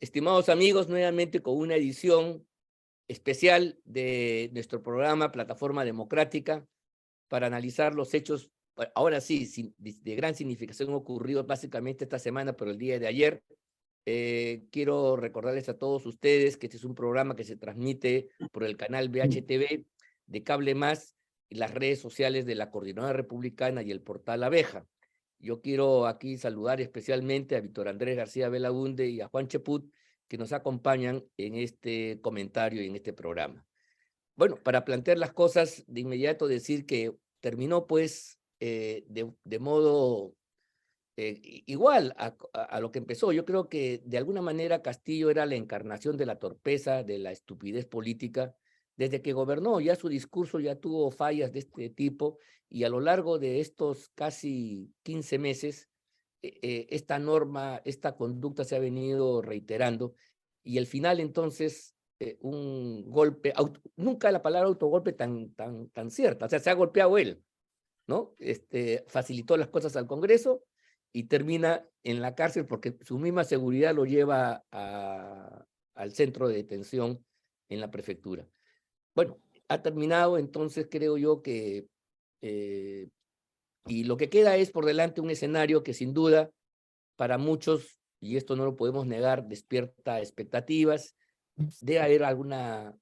Estimados amigos, nuevamente con una edición especial de nuestro programa Plataforma Democrática para analizar los hechos, ahora sí, de gran significación ocurridos básicamente esta semana, pero el día de ayer. Quiero recordarles a todos ustedes que este es un programa que se transmite por el canal BHTV de Cable Más y las redes sociales de la Coordinadora Republicana y el portal Abeja. Yo quiero aquí saludar especialmente a Víctor Andrés García Belaunde y a Juan Cheput, que nos acompañan en este comentario y en este programa. Bueno, para plantear las cosas, de inmediato decir que terminó pues de modo igual a lo que empezó. Yo creo que de alguna manera Castillo era la encarnación de la torpeza, de la estupidez política. Desde que gobernó, ya su discurso ya tuvo fallas de este tipo, y a lo largo de estos casi 15 meses, esta norma, esta conducta se ha venido reiterando, y el final entonces, un golpe, nunca la palabra autogolpe tan cierta, o sea, se ha golpeado él, ¿no? Facilitó las cosas al Congreso y termina en la cárcel porque su misma seguridad lo lleva al centro de detención en la prefectura. Bueno, ha terminado, entonces creo yo que, y lo que queda es por delante un escenario que sin duda para muchos, y esto no lo podemos negar, despierta expectativas. Debe haber un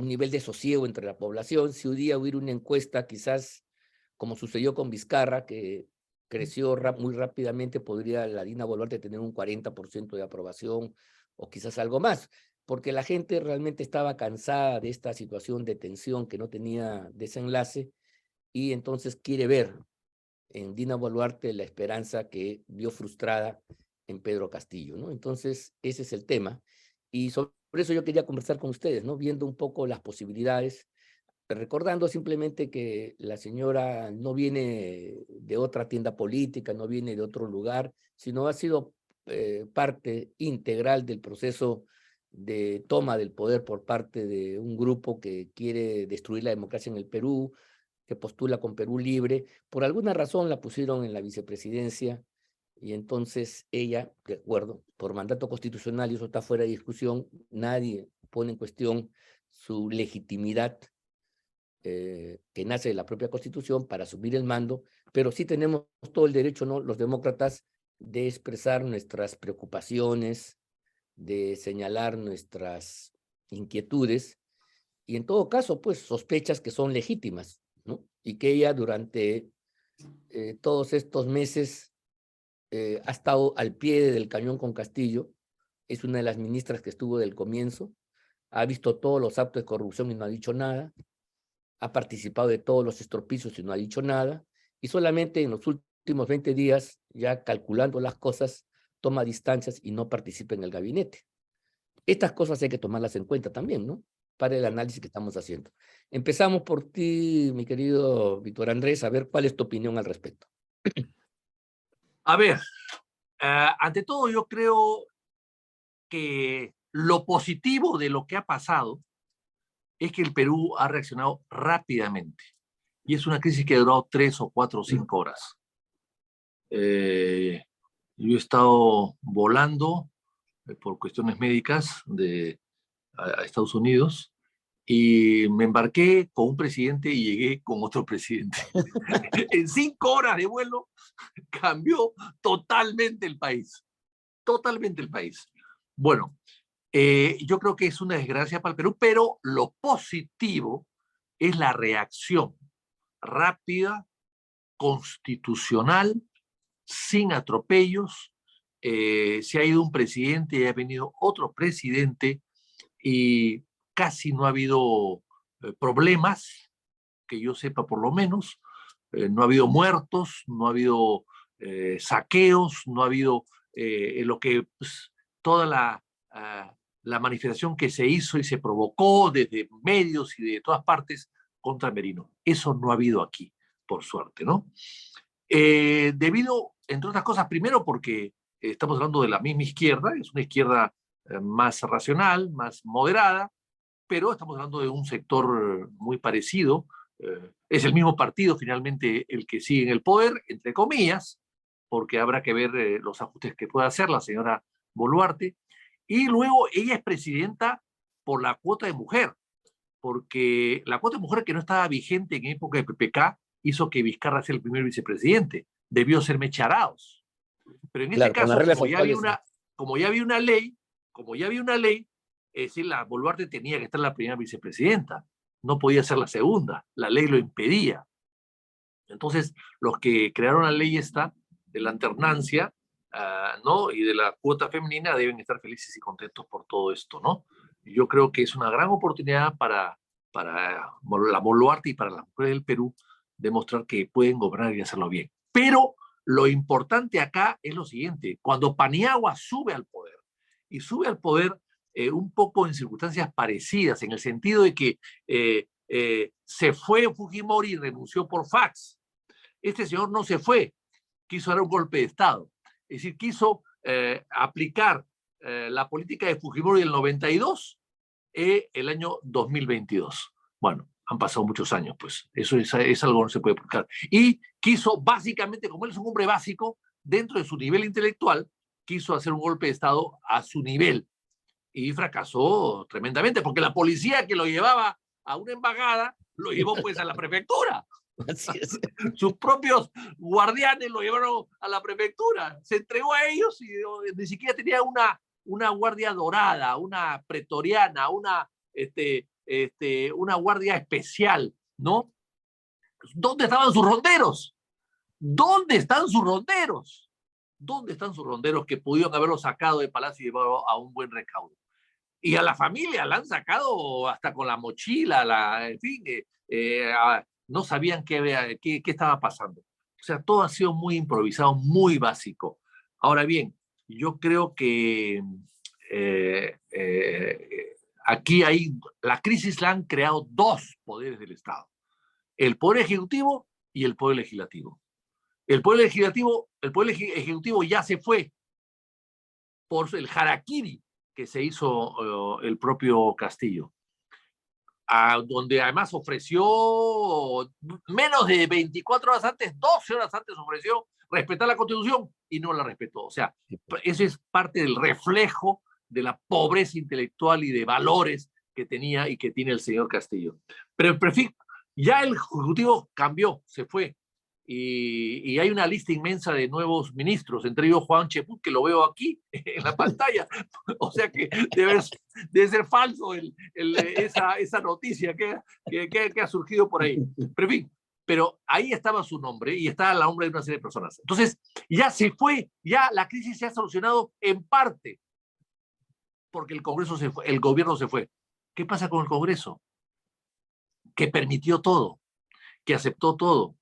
nivel de sosiego entre la población. Si un día hubiera una encuesta, quizás como sucedió con Vizcarra, que creció muy rápidamente, podría la Dina Boluarte tener un 40% de aprobación o quizás algo más, porque la gente realmente estaba cansada de esta situación de tensión que no tenía desenlace, y entonces quiere ver en Dina Boluarte la esperanza que vio frustrada en Pedro Castillo, ¿no? Entonces, ese es el tema. Y sobre eso yo quería conversar con ustedes, ¿no? Viendo un poco las posibilidades, recordando simplemente que la señora no viene de otra tienda política, no viene de otro lugar, sino ha sido parte integral del proceso de toma del poder por parte de un grupo que quiere destruir la democracia en el Perú, que postula con Perú Libre. Por alguna razón la pusieron en la vicepresidencia, y entonces ella, de acuerdo, por mandato constitucional, y eso está fuera de discusión, nadie pone en cuestión su legitimidad, que nace de la propia Constitución, para asumir el mando, pero sí tenemos todo el derecho, ¿no?, los demócratas, de expresar nuestras preocupaciones, de señalar nuestras inquietudes, y en todo caso, pues, sospechas que son legítimas, ¿no? Y que ella durante todos estos meses ha estado al pie del cañón con Castillo. Es una de las ministras que estuvo del comienzo, ha visto todos los actos de corrupción y no ha dicho nada, ha participado de todos los estropicios y no ha dicho nada, y solamente en los últimos 20 días, ya calculando las cosas, toma distancias y no participa en el gabinete. Estas cosas hay que tomarlas en cuenta también, ¿no?, para el análisis que estamos haciendo. Empezamos por ti, mi querido Víctor Andrés, a ver cuál es tu opinión al respecto. A ver, ante todo yo creo que lo positivo de lo que ha pasado es que el Perú ha reaccionado rápidamente. Y es una crisis que ha durado 3 o 4 o 5 horas. Yo he estado volando por cuestiones médicas a Estados Unidos, y me embarqué con un presidente y llegué con otro presidente. En 5 horas de vuelo cambió totalmente el país. Totalmente el país. Bueno, yo creo que es una desgracia para el Perú, pero lo positivo es la reacción rápida, constitucional, sin atropellos. Se ha ido un presidente y ha venido otro presidente, y casi no ha habido problemas, que yo sepa por lo menos. No ha habido muertos, no ha habido saqueos, no ha habido lo que pues, toda la manifestación que se hizo y se provocó desde medios y de todas partes contra Merino. Eso no ha habido aquí, por suerte, ¿no? Debido, entre otras cosas, primero porque estamos hablando de la misma izquierda, es una izquierda más racional, más moderada, pero estamos hablando de un sector muy parecido. Es el mismo partido finalmente el que sigue en el poder, entre comillas, porque habrá que ver los ajustes que pueda hacer la señora Boluarte. Y luego ella es presidenta por la cuota de mujer, porque la cuota de mujer que no estaba vigente en época de PPK hizo que Vizcarra sea el primer vicepresidente. Debió ser Meche Arauz. Pero en este Claro, con las caso, reglas como ya había actuales. una ley, es decir, la Boluarte tenía que estar la primera vicepresidenta, no podía ser la segunda, la ley lo impedía. Entonces, los que crearon la ley esta de la alternancia, ¿no? Y de la cuota femenina deben estar felices y contentos por todo esto, ¿no? Yo creo que es una gran oportunidad para la Boluarte y para las mujeres del Perú demostrar que pueden gobernar y hacerlo bien. Pero lo importante acá es lo siguiente: cuando Paniagua sube al poder, y sube al poder un poco en circunstancias parecidas, en el sentido de que se fue Fujimori y renunció por fax. Este señor no se fue, quiso dar un golpe de Estado. Es decir, quiso aplicar la política de Fujimori del 92 el año 2022. Bueno, han pasado muchos años, pues. Eso es algo que no se puede explicar. Y quiso básicamente, como él es un hombre básico, dentro de su nivel intelectual, quiso hacer un golpe de Estado a su nivel. Y fracasó tremendamente, porque la policía que lo llevaba a una embajada, lo llevó pues a la prefectura. Así es. Sus propios guardianes lo llevaron a la prefectura. Se entregó a ellos y ni siquiera tenía una guardia dorada, una pretoriana, una guardia especial, ¿no? ¿Dónde estaban sus ronderos? ¿Dónde están sus ronderos? ¿Dónde están sus ronderos que pudieron haberlo sacado de palacio y llevarlo a un buen recaudo? Y a la familia la han sacado hasta con la mochila, en fin, no sabían qué estaba pasando. O sea, todo ha sido muy improvisado, muy básico. Ahora bien, yo creo que aquí la crisis la han creado dos poderes del Estado: el poder ejecutivo y el poder legislativo. El poder ejecutivo ya se fue por el harakiri que se hizo el propio Castillo, donde además ofreció menos de 24 horas antes, 12 horas antes ofreció respetar la Constitución y no la respetó. O sea, eso es parte del reflejo de la pobreza intelectual y de valores que tenía y que tiene el señor Castillo. Pero ya el Ejecutivo cambió, se fue. Y hay una lista inmensa de nuevos ministros, entre ellos Juan Cheput, que lo veo aquí en la pantalla. O sea que debe ser falso esa noticia que ha surgido por ahí. Pero en fin, pero ahí estaba su nombre y está el nombre de una serie de personas. Entonces, ya se fue, ya la crisis se ha solucionado en parte porque el Congreso se fue, el gobierno se fue. ¿Qué pasa con el Congreso? Que permitió todo, que aceptó todo,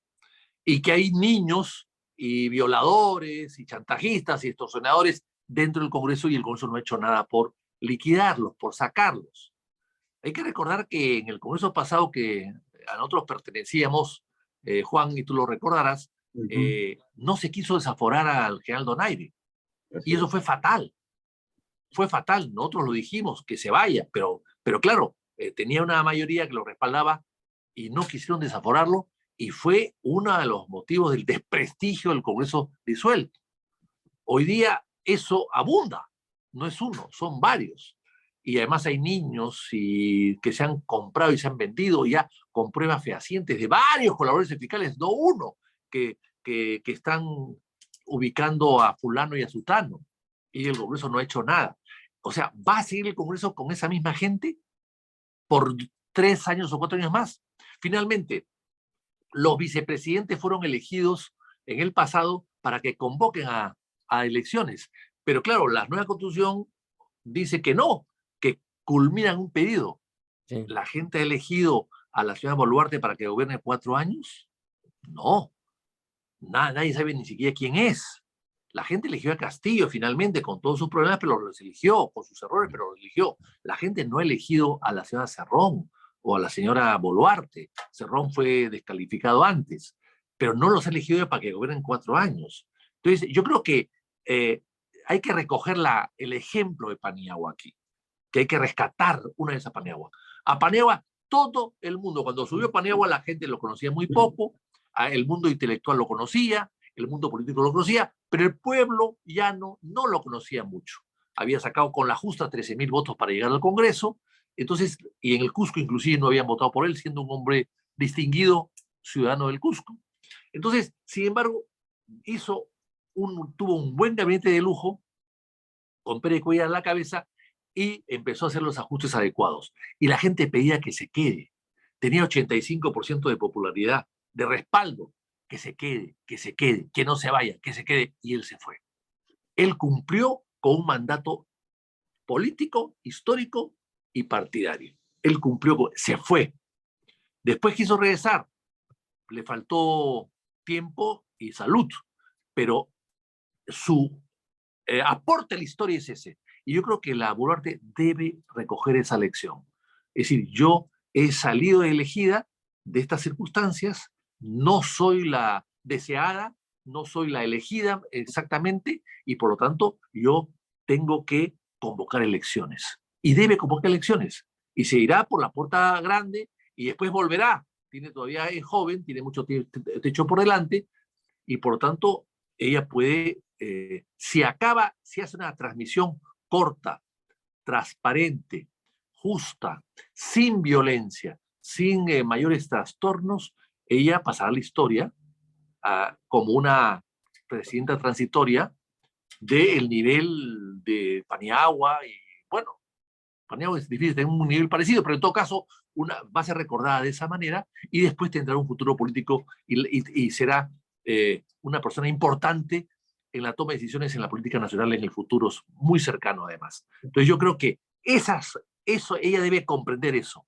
y que hay niños y violadores y chantajistas y extorsionadores dentro del Congreso y el Congreso no ha hecho nada por liquidarlos, por sacarlos. Hay que recordar que en el Congreso pasado que a nosotros pertenecíamos, Juan, y tú lo recordarás, no se quiso desaforar al general Donaire. Y eso fue fatal. Fue fatal. Nosotros lo dijimos, que se vaya, pero claro, tenía una mayoría que lo respaldaba y no quisieron desaforarlo. Y fue uno de los motivos del desprestigio del Congreso disuelto. Hoy día eso abunda, no es uno, son varios. Y además hay niños que se han comprado y se han vendido ya con pruebas fehacientes de varios colaboradores fiscales, no uno, que están ubicando a fulano y a sutano. Y el Congreso no ha hecho nada. O sea, ¿va a seguir el Congreso con esa misma gente por 3 años o 4 años más? Finalmente, los vicepresidentes fueron elegidos en el pasado para que convoquen a elecciones. Pero claro, la nueva constitución dice que no, que culminan un periodo. Sí. ¿La gente ha elegido a la señora Boluarte para que gobierne 4 años? No. Nadie sabe ni siquiera quién es. La gente eligió a Castillo finalmente con todos sus problemas, pero los eligió, con sus errores, pero los eligió. La gente no ha elegido a la señora Cerrón o a la señora Boluarte. Cerrón fue descalificado antes, pero no los ha elegido para que gobiernen 4 años. Entonces, yo creo que hay que recoger el ejemplo de Paniagua aquí, que hay que rescatar una vez a Paniagua. A Paniagua, todo el mundo, cuando subió Paniagua, la gente lo conocía muy poco, el mundo intelectual lo conocía, el mundo político lo conocía, pero el pueblo llano no lo conocía mucho. había sacado con la justa 13.000 votos para llegar al Congreso. Entonces, y en el Cusco inclusive no habían votado por él, siendo un hombre distinguido ciudadano del Cusco. Entonces, sin embargo, tuvo un buen gabinete de lujo, con Pérez Cuellar a la cabeza, y empezó a hacer los ajustes adecuados. Y la gente pedía que se quede. Tenía 85% de popularidad, de respaldo. Que se quede, que no se vaya, que se quede. Y él se fue. Él cumplió con un mandato político, histórico y partidario. Él cumplió, se fue. Después quiso regresar. Le faltó tiempo y salud, pero su aporte a la historia es ese. Y yo creo que la Boluarte debe recoger esa lección. Es decir, yo he salido elegida de estas circunstancias, no soy la deseada, no soy la elegida exactamente, y por lo tanto yo tengo que convocar elecciones. Y debe convocar elecciones. Y se irá por la puerta grande y después volverá. Todavía es joven, tiene mucho techo por delante, y por lo tanto ella puede, si hace una transmisión corta, transparente, justa, sin violencia, sin mayores trastornos, ella pasará a la historia como una presidenta transitoria del nivel de Paniagua. Y bueno, Paniagua es difícil tener un nivel parecido, pero en todo caso va a ser recordada de esa manera, y después tendrá un futuro político y será una persona importante en la toma de decisiones en la política nacional en el futuro muy cercano, además. Entonces yo creo que ella debe comprender eso,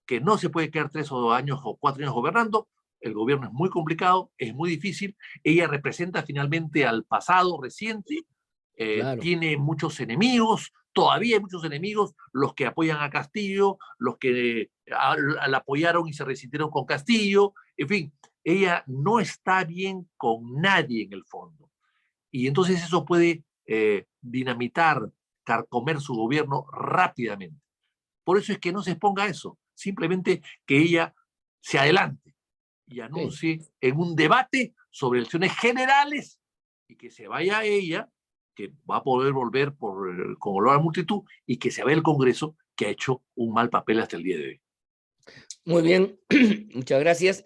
que no se puede quedar 3 o 4 años gobernando. El gobierno es muy complicado, es muy difícil. Ella representa finalmente al pasado reciente, Claro. tiene muchos enemigos, todavía hay muchos enemigos, los que apoyan a Castillo, los que la apoyaron y se resintieron con Castillo, en fin, ella no está bien con nadie en el fondo. Y entonces eso puede dinamitar, carcomer su gobierno rápidamente. Por eso es que no se exponga a eso, simplemente que ella se adelante y Sí. anuncie en un debate sobre elecciones generales, y que se vaya ella, que va a poder volver con olor a multitud, y que se vaya el Congreso, que ha hecho un mal papel hasta el día de hoy. Muy bien, muchas gracias.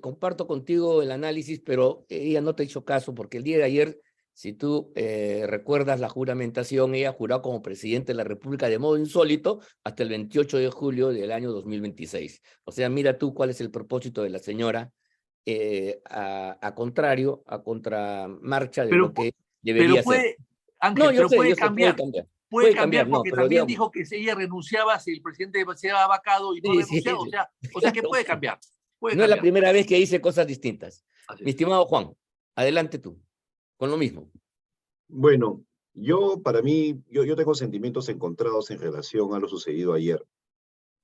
Comparto contigo el análisis, pero ella no te hizo caso porque el día de ayer, si tú recuerdas la juramentación, ella juró como presidente de la República de modo insólito hasta el 28 de julio del año 2026. O sea, mira tú cuál es el propósito de la señora a contramarcha de lo Pero, que debería pero ser. puede, No, Ángel, pero yo sé, puede cambiar. puede Puede cambiar, cambiar, no, porque pero también digamos, dijo que ella renunciaba si el presidente se ha vacado, y no ha sí, sí, renunciado, sí, o sea que claro. puede cambiar, puede No es la cambiar. primera vez que dice cosas distintas. Así Mi es. estimado Juan, adelante tú, con lo mismo. Bueno, para mí, yo tengo sentimientos encontrados en relación a lo sucedido ayer.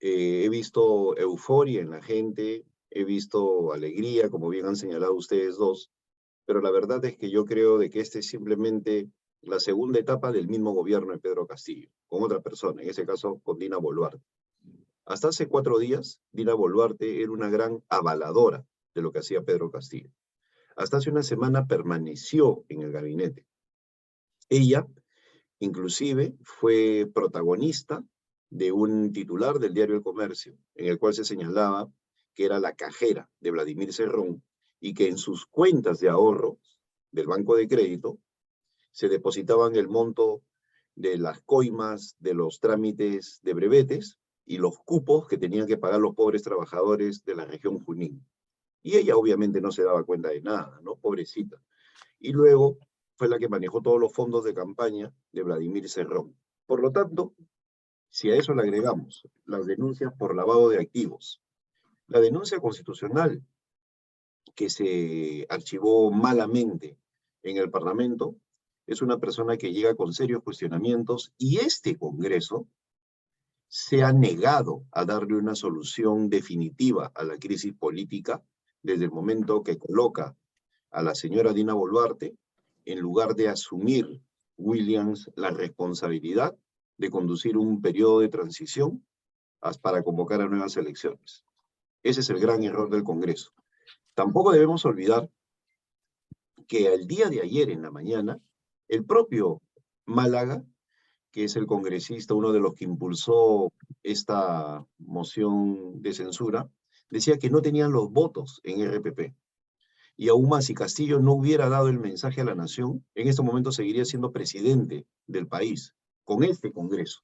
He visto euforia en la gente, he visto alegría, como bien han señalado ustedes dos, pero la verdad es que yo creo de que este es simplemente la segunda etapa del mismo gobierno de Pedro Castillo, con otra persona, en ese caso con Dina Boluarte. Hasta hace 4 días, Dina Boluarte era una gran avaladora de lo que hacía Pedro Castillo. Hasta hace una semana permaneció en el gabinete. Ella, inclusive, fue protagonista de un titular del diario El Comercio, en el cual se señalaba que era la cajera de Vladimir Cerrón, y que en sus cuentas de ahorro del Banco de Crédito se depositaban el monto de las coimas, de los trámites de brevetes y los cupos que tenían que pagar los pobres trabajadores de la región Junín. Y ella obviamente no se daba cuenta de nada, ¿no? Pobrecita. Y luego fue la que manejó todos los fondos de campaña de Vladimir Cerrón. Por lo tanto, si a eso le agregamos las denuncias por lavado de activos, la denuncia constitucional que se archivó malamente en el Parlamento, es una persona que llega con serios cuestionamientos, y este Congreso se ha negado a darle una solución definitiva a la crisis política desde el momento que coloca a la señora Dina Boluarte, en lugar de asumir Williams la responsabilidad de conducir un periodo de transición para convocar a nuevas elecciones. Ese es el gran error del Congreso. Tampoco debemos olvidar que el día de ayer en la mañana, el propio Málaga que es el congresista, uno de los que impulsó esta moción de censura, decía que no tenían los votos en RPP. Y aún más, si Castillo no hubiera dado el mensaje a la nación, en este momento seguiría siendo presidente del país, con este Congreso,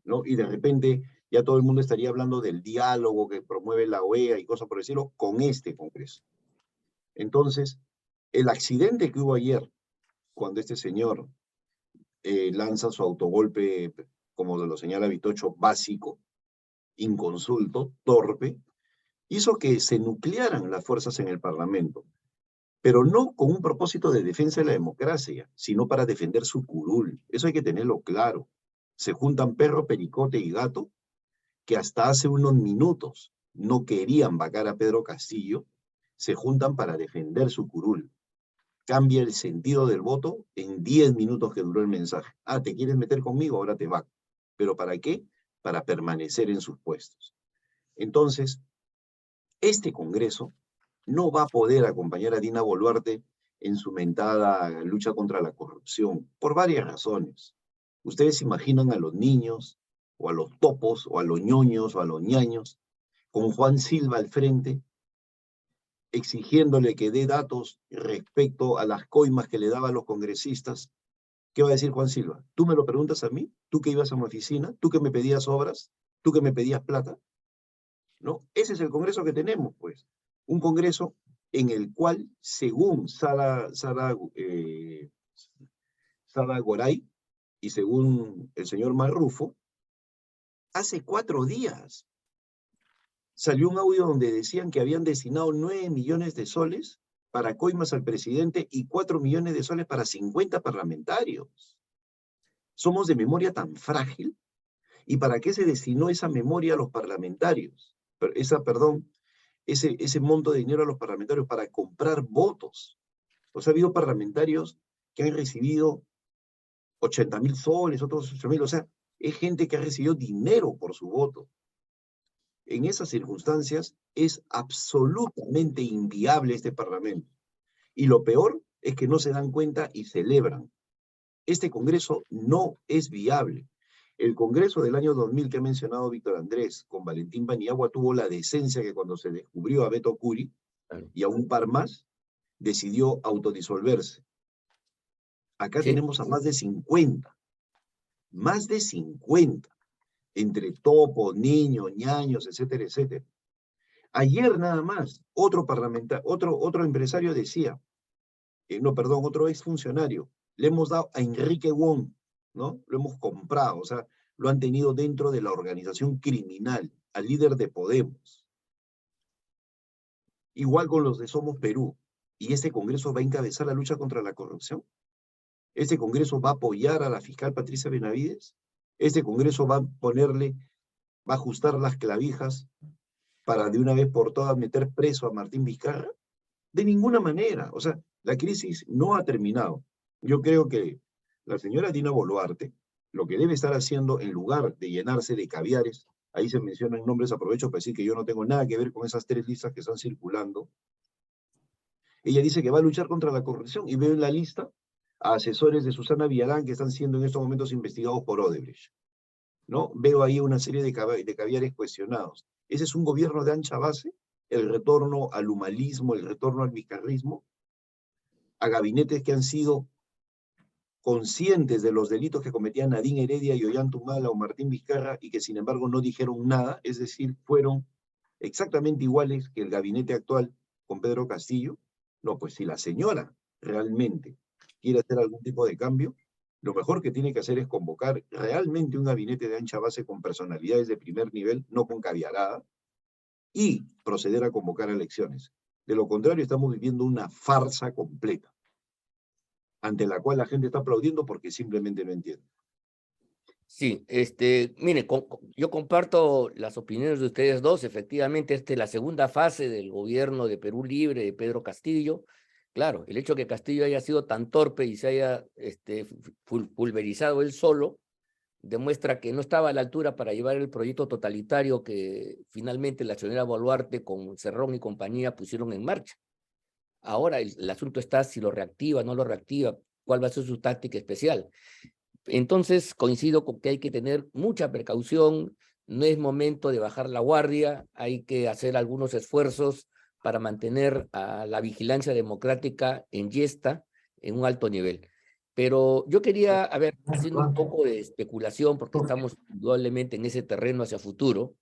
¿no? Y de repente ya todo el mundo estaría hablando del diálogo que promueve la OEA y cosas por decirlo, con este Congreso. Entonces, el accidente que hubo ayer, cuando este señor lanza su autogolpe, como lo señala Vitocho, básico, inconsulto, torpe, hizo que se nuclearan las fuerzas en el Parlamento, pero no con un propósito de defensa de la democracia, sino para defender su curul. Eso hay que tenerlo claro. Se juntan perro, pericote y gato, que hasta hace unos minutos no querían vacar a Pedro Castillo, se juntan para defender su curul. Cambia el sentido del voto en 10 minutos que duró el mensaje. Ah, ¿te quieres meter conmigo? Ahora te vaco. ¿Pero para qué? Para permanecer en sus puestos. Entonces, este Congreso no va a poder acompañar a Dina Boluarte en su mentada lucha contra la corrupción, por varias razones. Ustedes imaginan a los niños, o a los topos, o a los ñoños, o a los ñaños, con Juan Silva al frente, exigiéndole que dé datos respecto a las coimas que le daba a los congresistas. ¿Qué va a decir Juan Silva? ¿Tú me lo preguntas a mí? ¿Tú que ibas a mi oficina? ¿Tú que me pedías obras? ¿Tú que me pedías plata? ¿No? Ese es el Congreso que tenemos, pues. Un Congreso en el cual, según Sara Goray y según el señor Marrufo, hace 4 días salió un audio donde decían que habían destinado 9 millones de soles para coimas al presidente y 4 millones de soles para 50 parlamentarios. ¿Somos de memoria tan frágil? ¿Y para qué se destinó esa memoria a los parlamentarios? Ese monto de dinero a los parlamentarios para comprar votos. O sea, ha habido parlamentarios que han recibido 80.000 soles, otros 8.000, o sea, es gente que ha recibido dinero por su voto. En esas circunstancias es absolutamente inviable este Parlamento. Y lo peor es que no se dan cuenta y celebran. Este Congreso no es viable. El Congreso del año 2000 que ha mencionado Víctor Andrés con Valentín Paniagua tuvo la decencia que cuando se descubrió a Beto Curi y a un par más, decidió autodisolverse. Acá tenemos a más de 50, entre topos, niños, ñaños, etcétera, etcétera. Ayer nada más, otro empresario decía, otro exfuncionario, le hemos dado a Enrique Wong, ¿no? Lo hemos comprado, o sea, lo han tenido dentro de la organización criminal, al líder de Podemos. Igual con los de Somos Perú. ¿Y este Congreso va a encabezar la lucha contra la corrupción? ¿Este Congreso va a apoyar a la fiscal Patricia Benavides? ¿Este Congreso va a ajustar las clavijas para de una vez por todas meter preso a Martín Vizcarra? De ninguna manera. O sea, la crisis no ha terminado. Yo creo que la señora Dina Boluarte, lo que debe estar haciendo, en lugar de llenarse de caviares, ahí se mencionan nombres, aprovecho para decir que yo no tengo nada que ver con esas 3 listas que están circulando. Ella dice que va a luchar contra la corrupción y veo en la lista a asesores de Susana Villarán que están siendo en estos momentos investigados por Odebrecht, ¿no? Veo ahí una serie de caviares cuestionados. ¿Ese es un gobierno de ancha base? ¿El retorno al humanismo, el retorno al vizcarrismo? ¿A gabinetes que han sido conscientes de los delitos que cometían Nadine Heredia y Ollantumala o Martín Vizcarra y que sin embargo no dijeron nada? Es decir, fueron exactamente iguales que el gabinete actual con Pedro Castillo. No, pues si la señora realmente quiere hacer algún tipo de cambio, lo mejor que tiene que hacer es convocar realmente un gabinete de ancha base con personalidades de primer nivel, no con caviarada, y proceder a convocar elecciones. De lo contrario, estamos viviendo una farsa completa, ante la cual la gente está aplaudiendo porque simplemente no entiende. Sí, mire, yo comparto las opiniones de ustedes dos. Efectivamente, esta es la segunda fase del gobierno de Perú Libre, de Pedro Castillo. Claro, el hecho de que Castillo haya sido tan torpe y se haya pulverizado él solo, demuestra que no estaba a la altura para llevar el proyecto totalitario que finalmente la señora Boluarte con Cerrón y compañía pusieron en marcha. Ahora el asunto está si lo reactiva, no lo reactiva, cuál va a ser su táctica especial. Entonces coincido con que hay que tener mucha precaución, no es momento de bajar la guardia, hay que hacer algunos esfuerzos para mantener a la vigilancia democrática en Yesta en un alto nivel. Pero yo quería, a ver, haciendo un poco de especulación, porque estamos indudablemente en ese terreno hacia futuro,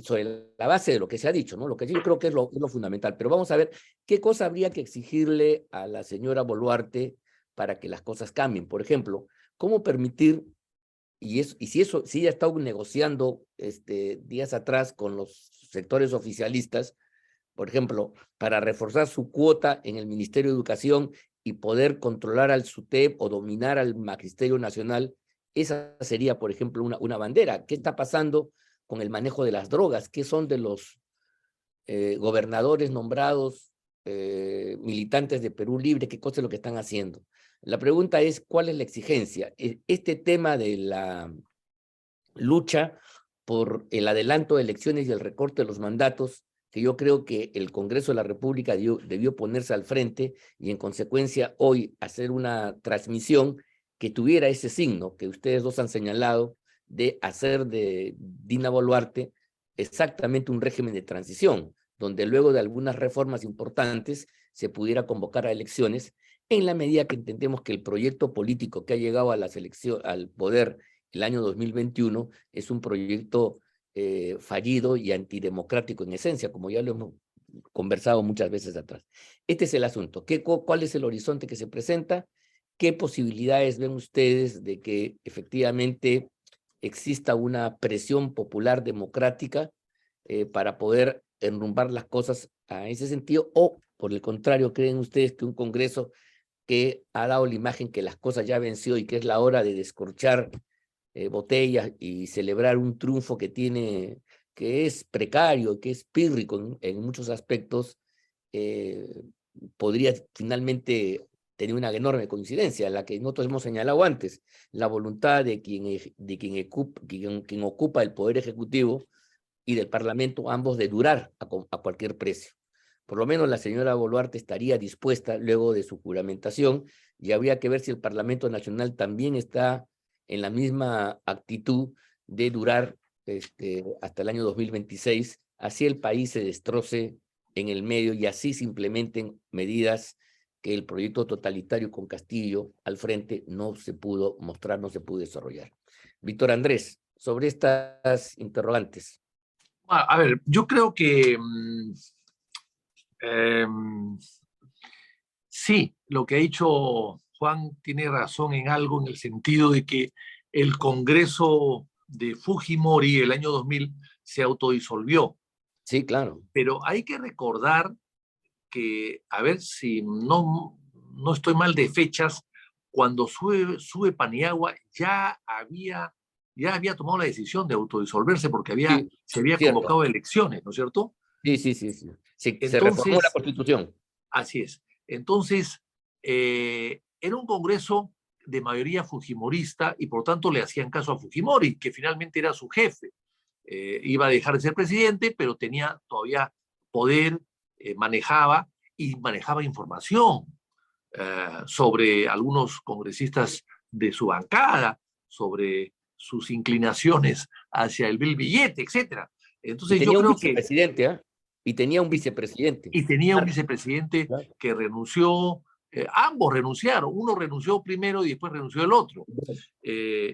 sobre la base de lo que se ha dicho, ¿no? Lo que yo creo que es lo fundamental. Pero vamos a ver qué cosa habría que exigirle a la señora Boluarte para que las cosas cambien. Por ejemplo, ¿cómo permitir, si ella ha estado negociando días atrás con los sectores oficialistas, por ejemplo, para reforzar su cuota en el Ministerio de Educación y poder controlar al SUTEP o dominar al Magisterio Nacional? Esa sería, por ejemplo, una bandera. ¿Qué está pasando con el manejo de las drogas? ¿Qué son de los gobernadores nombrados, militantes de Perú Libre? ¿Qué cosa es lo que están haciendo? La pregunta es, ¿cuál es la exigencia? Este tema de la lucha por el adelanto de elecciones y el recorte de los mandatos, que yo creo que el Congreso de la República debió ponerse al frente y en consecuencia hoy hacer una transmisión que tuviera ese signo que ustedes dos han señalado de hacer de Dina Boluarte exactamente un régimen de transición, donde luego de algunas reformas importantes se pudiera convocar a elecciones en la medida que entendemos que el proyecto político que ha llegado a las elecciones, al poder el año 2021 es un proyecto fallido y antidemocrático en esencia, como ya lo hemos conversado muchas veces atrás. Este es el asunto. ¿Cuál es el horizonte que se presenta? ¿Qué posibilidades ven ustedes de que efectivamente exista una presión popular democrática para poder enrumbar las cosas a ese sentido? ¿O, por el contrario, creen ustedes que un Congreso que ha dado la imagen que las cosas ya venció y que es la hora de descorchar botellas y celebrar un triunfo que es precario, que es pírrico en muchos aspectos, podría finalmente tener una enorme coincidencia, la que nosotros hemos señalado antes, la voluntad de quien ocupa el poder ejecutivo y del Parlamento, ambos de durar a cualquier precio? Por lo menos la señora Boluarte estaría dispuesta luego de su juramentación, y habría que ver si el Parlamento Nacional también está en la misma actitud de durar hasta el año 2026, así el país se destroce en el medio y así se implementen medidas que el proyecto totalitario con Castillo al frente no se pudo mostrar, no se pudo desarrollar. Víctor Andrés, sobre estas interrogantes. A ver, yo creo que sí, lo que ha dicho Juan tiene razón en algo, en el sentido de que el Congreso de Fujimori el año 2000 se autodisolvió. Sí, claro. Pero hay que recordar que, a ver si no estoy mal de fechas, cuando sube Paniagua ya había tomado la decisión de autodisolverse porque se había convocado elecciones, ¿no es cierto? Sí. Se reformó la Constitución. Así es. Entonces, era un Congreso de mayoría fujimorista y por tanto le hacían caso a Fujimori, que finalmente era su jefe. Iba a dejar de ser presidente, pero tenía todavía poder, manejaba información sobre algunos congresistas de su bancada, sobre sus inclinaciones hacia el billete, etc. Entonces yo creo que... Y tenía un vicepresidente. Y tenía un vicepresidente que renunció, ambos renunciaron, uno renunció primero y después renunció el otro.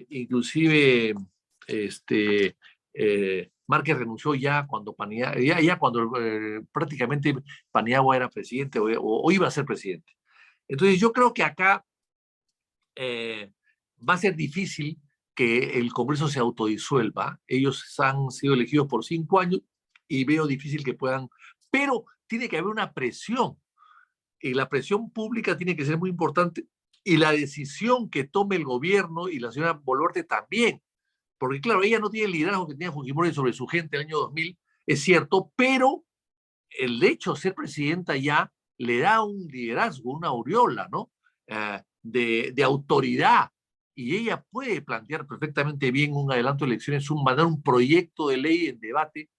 Inclusive Márquez renunció ya cuando prácticamente Paniagua era presidente o iba a ser presidente. Entonces yo creo que acá va a ser difícil que el Congreso se autodisuelva. Ellos han sido elegidos por 5 años y veo difícil que puedan, pero tiene que haber una presión y la presión pública tiene que ser muy importante y la decisión que tome el gobierno y la señora Boluarte también, porque claro, ella no tiene el liderazgo que tenía Fujimori sobre su gente el año 2000, es cierto, pero el hecho de ser presidenta ya le da un liderazgo, una aureola, ¿no? De autoridad, y ella puede plantear perfectamente bien un adelanto de elecciones, mandar un proyecto de ley en debate,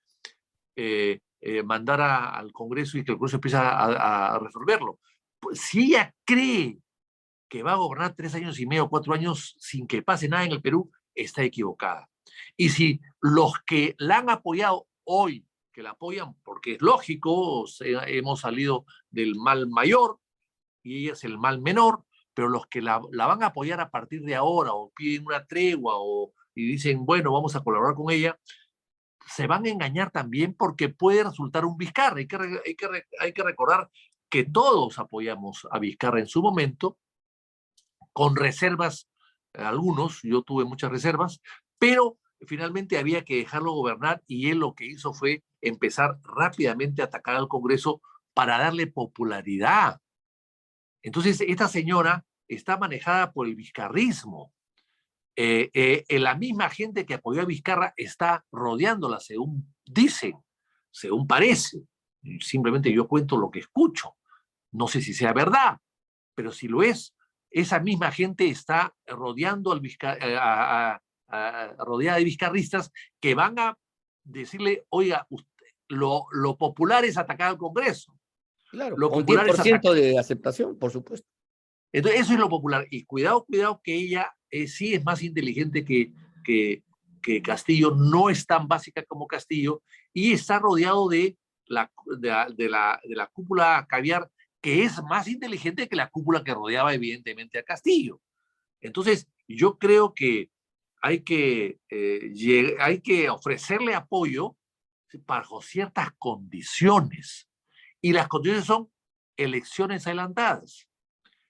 mandar al Congreso y que el Congreso empiece a resolverlo. Pues, si ella cree que va a gobernar 3 años y medio, 4 años sin que pase nada en el Perú, está equivocada. Y si los que la han apoyado hoy, que la apoyan porque es lógico, hemos salido del mal mayor y ella es el mal menor, pero los que la van a apoyar a partir de ahora o piden una tregua y dicen, bueno, vamos a colaborar con ella, se van a engañar también porque puede resultar un Vizcarra. Hay que recordar que todos apoyamos a Vizcarra en su momento, con reservas, algunos, yo tuve muchas reservas, pero finalmente había que dejarlo gobernar y él lo que hizo fue empezar rápidamente a atacar al Congreso para darle popularidad. Entonces, esta señora está manejada por el vizcarrismo. La misma gente que apoyó a Vizcarra está rodeándola, según dicen, según parece. Simplemente yo cuento lo que escucho. No sé si sea verdad, pero si lo es, esa misma gente está rodeando rodeada de vizcarristas que van a decirle, oiga, lo popular es atacar al Congreso. Claro, Lo con popular es 10% de aceptación, por supuesto. Entonces, eso es lo popular. Y cuidado que ella sí es más inteligente que Castillo, no es tan básica como Castillo, y está rodeado de la cúpula caviar, que es más inteligente que la cúpula que rodeaba evidentemente a Castillo. Entonces, yo creo que hay que ofrecerle apoyo bajo ciertas condiciones. Y las condiciones son elecciones adelantadas.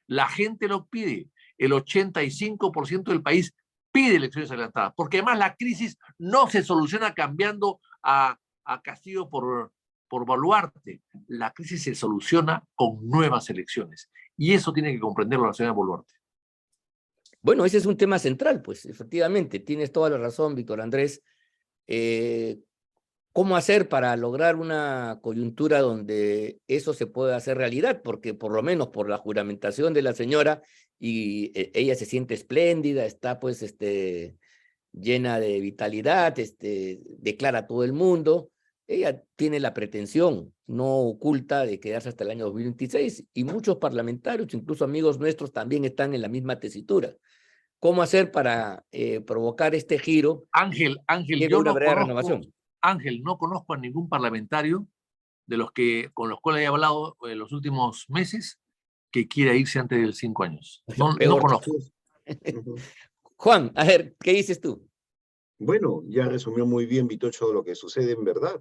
La gente lo pide. El 85% del país pide elecciones adelantadas, porque además la crisis no se soluciona cambiando a Castillo por Boluarte. La crisis se soluciona con nuevas elecciones. Y eso tiene que comprenderlo la señora Boluarte. Bueno, ese es un tema central, pues, efectivamente, tienes toda la razón, Víctor Andrés. ¿Cómo hacer para lograr una coyuntura donde eso se pueda hacer realidad? Porque por lo menos por la juramentación de la señora, y ella se siente espléndida, está pues llena de vitalidad, declara a todo el mundo. Ella tiene la pretensión no oculta de quedarse hasta el año 2026, y muchos parlamentarios, incluso amigos nuestros, también están en la misma tesitura. ¿Cómo hacer para provocar este giro? Ángel, Llegue yo una no breve conozco, renovación. Ángel, no conozco a ningún parlamentario con los cuales he hablado en los últimos meses que quiera irse antes de los 5 años. No Peor. conozco. Juan, a ver, ¿qué dices tú? Bueno, ya resumió muy bien Vitocho lo que sucede en verdad.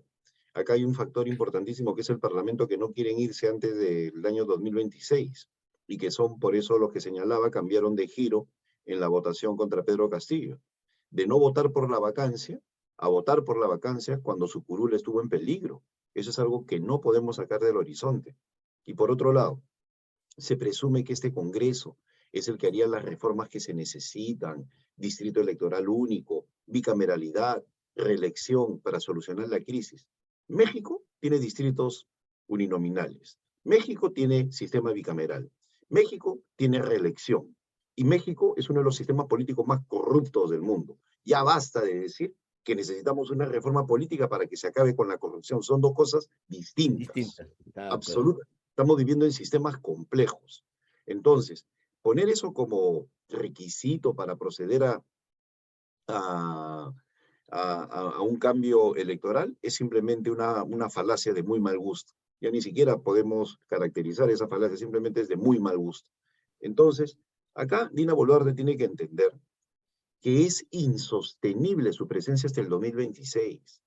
Acá hay un factor importantísimo que es el Parlamento, que no quieren irse antes del año 2026 y que son por eso los que señalaba, cambiaron de giro en la votación contra Pedro Castillo. De no votar por la vacancia a votar por la vacancia cuando su curul estuvo en peligro. Eso es algo que no podemos sacar del horizonte. Y por otro lado, se presume que este Congreso es el que haría las reformas que se necesitan, distrito electoral único, bicameralidad, reelección para solucionar la crisis. México tiene distritos uninominales. México tiene sistema bicameral. México tiene reelección. Y México es uno de los sistemas políticos más corruptos del mundo. Ya basta de decir que necesitamos una reforma política para que se acabe con la corrupción. Son dos cosas distintas. Distintas. Absolutamente. Estamos viviendo en sistemas complejos. Entonces, poner eso como requisito para proceder a un cambio electoral es simplemente una falacia de muy mal gusto. Ya ni siquiera podemos caracterizar esa falacia, simplemente es de muy mal gusto. Entonces, acá Dina Boluarte tiene que entender que es insostenible su presencia hasta el 2026.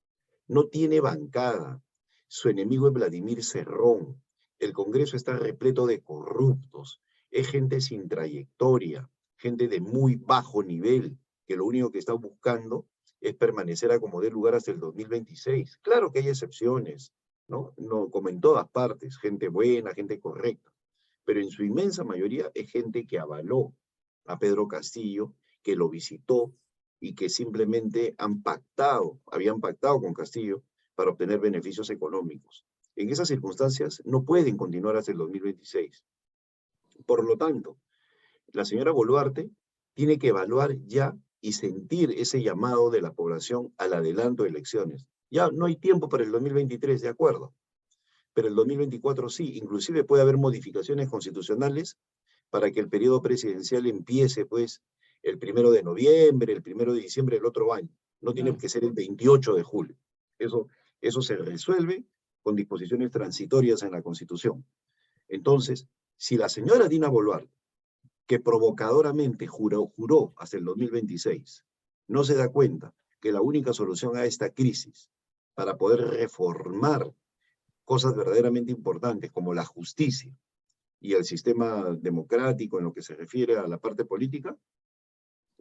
No tiene bancada. Su enemigo es Vladimir Cerrón. El Congreso está repleto de corruptos. Es gente sin trayectoria, gente de muy bajo nivel, que lo único que está buscando es permanecer a como dé lugar hasta el 2026. Claro que hay excepciones, ¿no? No, como en todas partes, gente buena, gente correcta, pero en su inmensa mayoría es gente que avaló a Pedro Castillo, que lo visitó y que simplemente habían pactado con Castillo para obtener beneficios económicos. En esas circunstancias no pueden continuar hasta el 2026. Por lo tanto, la señora Boluarte tiene que evaluar ya y sentir ese llamado de la población al adelanto de elecciones. Ya no hay tiempo para el 2023, de acuerdo, pero el 2024 sí, inclusive puede haber modificaciones constitucionales para que el periodo presidencial empiece, pues, el 1 de noviembre, el 1 de diciembre del otro año. No tiene que ser el 28 de julio. Eso se resuelve con disposiciones transitorias en la Constitución. Entonces, si la señora Dina Boluarte, que provocadoramente juró hasta el 2026, no se da cuenta que la única solución a esta crisis para poder reformar cosas verdaderamente importantes como la justicia y el sistema democrático en lo que se refiere a la parte política,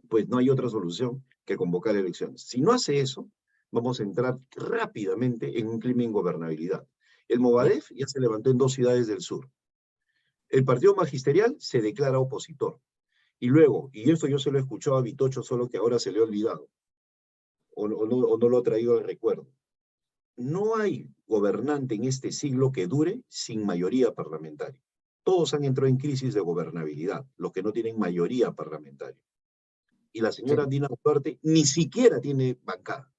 pues no hay otra solución que convocar elecciones. Si no hace eso, vamos a entrar rápidamente en un clima de ingobernabilidad. El Movadef ya se levantó en 2 ciudades del sur. El partido magisterial se declara opositor. Y luego, y esto yo se lo he escuchado a Vitocho, solo que ahora se le ha olvidado, o no lo ha traído al recuerdo. No hay gobernante en este siglo que dure sin mayoría parlamentaria. Todos han entrado en crisis de gobernabilidad, los que no tienen mayoría parlamentaria. Y la señora Dina Boluarte ni siquiera tiene bancada,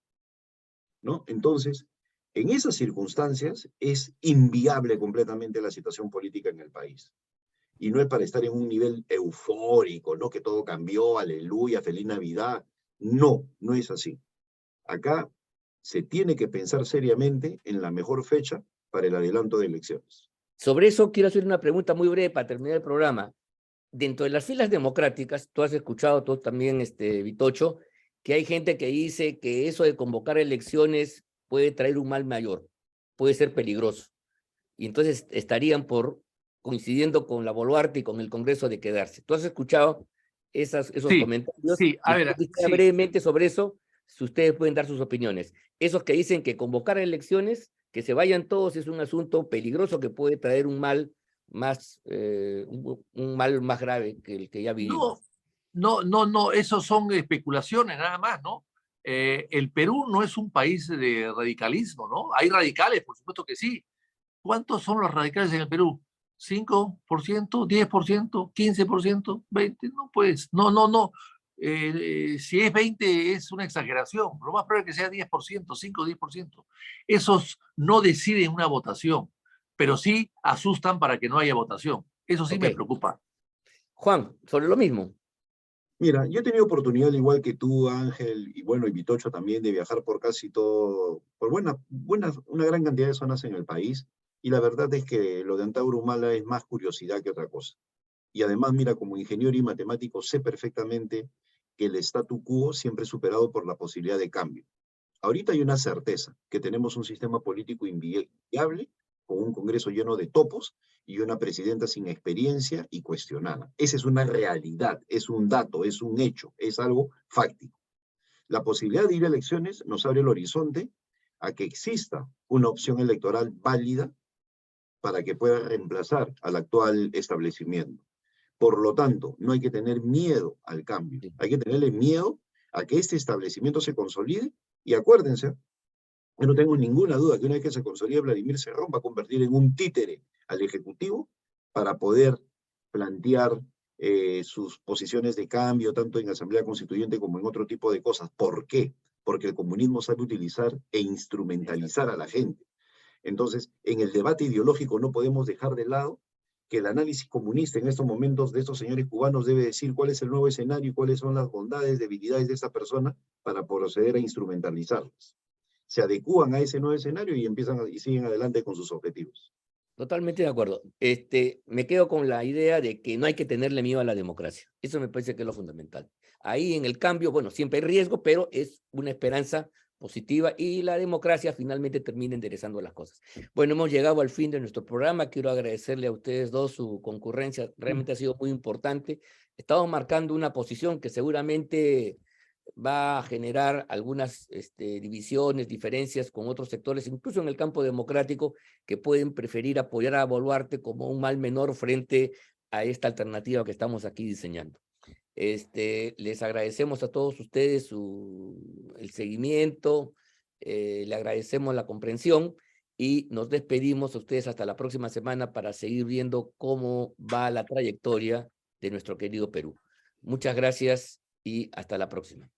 ¿no? Entonces, en esas circunstancias es inviable completamente la situación política en el país. Y no es para estar en un nivel eufórico, ¿no? Que todo cambió, aleluya, feliz Navidad. No, no es así. Acá se tiene que pensar seriamente en la mejor fecha para el adelanto de elecciones. Sobre eso quiero hacer una pregunta muy breve para terminar el programa. Dentro de las filas democráticas, tú has escuchado, tú también, Vitocho, que hay gente que dice que eso de convocar elecciones puede traer un mal mayor, puede ser peligroso. Y entonces estarían coincidiendo con la Boluarte y con el Congreso de quedarse. ¿Tú has escuchado esos Sí, comentarios? sí, a ver, Y brevemente sobre eso, si ustedes pueden dar sus opiniones. Esos que dicen que convocar elecciones, que se vayan todos, es un asunto peligroso que puede traer un mal un mal más grave que el que ya vivimos. No, esos son especulaciones nada más, ¿no? El Perú no es un país de radicalismo, ¿no? Hay radicales, por supuesto que sí. ¿Cuántos son los radicales en el Perú? ¿5%, 10%, 15%, 20%? No, pues, no. Si es 20 es una exageración. Lo más probable es que sea 10%, 5, 10%. Esos no deciden una votación, pero sí asustan para que no haya votación. Eso sí me preocupa. Juan, sobre lo mismo. Mira, yo he tenido oportunidad, al igual que tú, Ángel, y bueno, y Vitocho también, de viajar por casi todo, por una gran cantidad de zonas en el país, y la verdad es que lo de Antauro Humala es más curiosidad que otra cosa. Y además, mira, como ingeniero y matemático, sé perfectamente que el statu quo siempre es superado por la posibilidad de cambio. Ahorita hay una certeza, que tenemos un sistema político inviable, con un Congreso lleno de topos y una presidenta sin experiencia y cuestionada. Esa es una realidad, es un dato, es un hecho, es algo fáctico. La posibilidad de ir a elecciones nos abre el horizonte a que exista una opción electoral válida para que pueda reemplazar al actual establecimiento. Por lo tanto, no hay que tener miedo al cambio, hay que tenerle miedo a que este establecimiento se consolide y acuérdense, yo no tengo ninguna duda que una vez que se consolide Vladimir Cerrón va a convertir en un títere al Ejecutivo para poder plantear sus posiciones de cambio, tanto en Asamblea Constituyente como en otro tipo de cosas. ¿Por qué? Porque el comunismo sabe utilizar e instrumentalizar a la gente. Entonces, en el debate ideológico no podemos dejar de lado que el análisis comunista en estos momentos de estos señores cubanos debe decir cuál es el nuevo escenario y cuáles son las bondades, debilidades de esta persona para proceder a instrumentalizarlas. Se adecúan a ese nuevo escenario y y siguen adelante con sus objetivos. Totalmente de acuerdo. Me quedo con la idea de que no hay que tenerle miedo a la democracia. Eso me parece que es lo fundamental. Ahí en el cambio, bueno, siempre hay riesgo, pero es una esperanza positiva y la democracia finalmente termina enderezando las cosas. Bueno, hemos llegado al fin de nuestro programa. Quiero agradecerle a ustedes dos su concurrencia. Realmente ha sido muy importante. Estamos marcando una posición que seguramente va a generar algunas divisiones, diferencias con otros sectores, incluso en el campo democrático, que pueden preferir apoyar a Boluarte como un mal menor frente a esta alternativa que estamos aquí diseñando. Les agradecemos a todos ustedes el seguimiento, le agradecemos la comprensión y nos despedimos a ustedes hasta la próxima semana para seguir viendo cómo va la trayectoria de nuestro querido Perú. Muchas gracias y hasta la próxima.